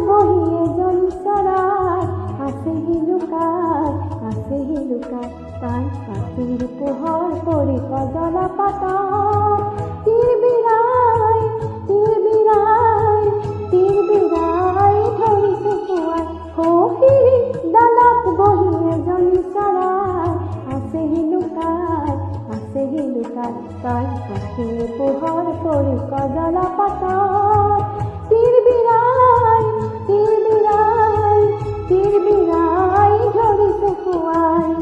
বহিয়ে জন চৰাই আছেহি লুকাই তাই পাখিৰ পোহৰ পৰি কজলা পাতত তীৰ বিৰাই ধৰিছে পুৱাই সৌহিৰী ডালত বহিয়ে জন চৰাই আছেহি লুকাই তাই পাখিৰ পোহৰ পৰি কজলা পাতত তীৰ বিৰাই ধৰিছে পুৱাই।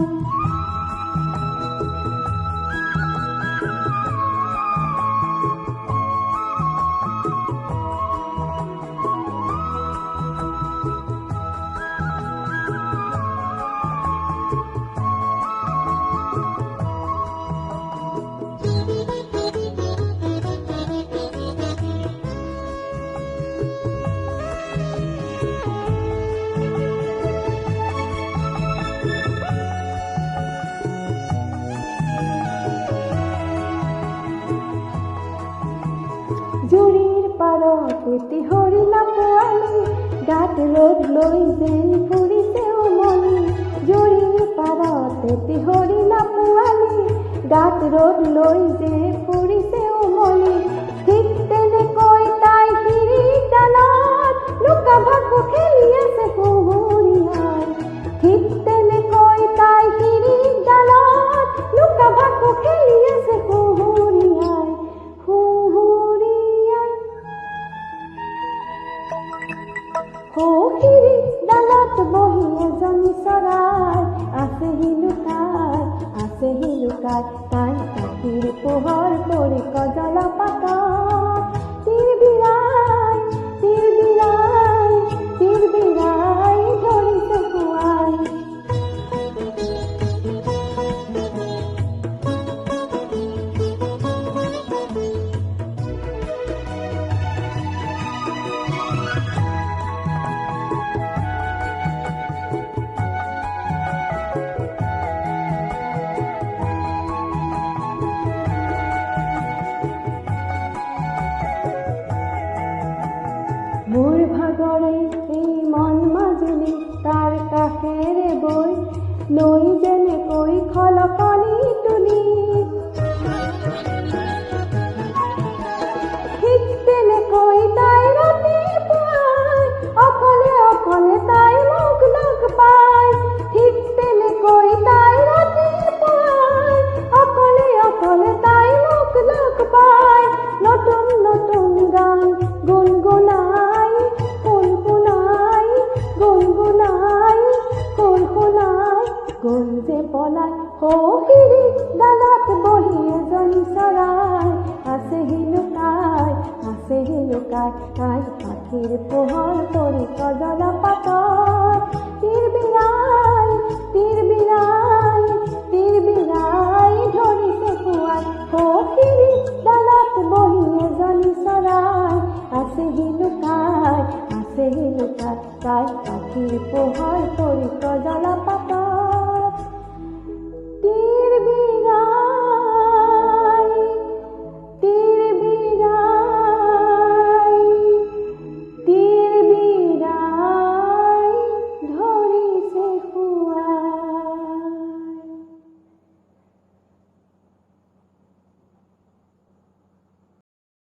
জুৰিৰ পাৰত এটি হৰিণা পোৱালি গাত ৰ'দ লৈ যেন ফুৰিছে উমলি জুৰিৰ পাৰত এটি হৰিণা পোৱালি গাত ৰ'দ লৈ যেন ফুৰিছে উমলি ঠিক তেনেকৈ তাই শিৰিৰ ডালত লুকা ভাকু খেলি আছে সুহুৰিয়াই ঠিক তেনেকৈ তাই শিৰিৰ ডালত লুকা ভাকু খেলি আছে সুহুৰিয়াই সৌহিৰী ডালত বহি এজন চৰাই আছেহি লুকাই তাই পাখিৰ পোহৰ পৰি কজলা পাতত তীৰ বিৰাই ধৰিছে পুৱাই। মোৰ ভাগৰে এই মন মাজুলী তাৰ কাষেৰে বৈ নৈ যেনেকৈ খলকনি তুলি ঠিক তেনেকৈ তাই ৰাতিপুৱাই অকলে তাই মোক লগ পায় ঠিক তেনেকৈ তাই ৰাতিপুৱাই অকলে তাই মোক লগ পায় নতুন গান গুণগুণাই গ'ল যে পলাই সৌহিৰী ডালত বহি এজন চৰাই আছেহি লুকাই তাই পাখিৰ পোহৰ পৰি কজলা পাতত তীৰ বিৰাই ধৰিছে পুৱাই সৌহিৰী ডালত বহি এজন চৰাই আছেহি লুকাই তাই পাখিৰ পোহৰ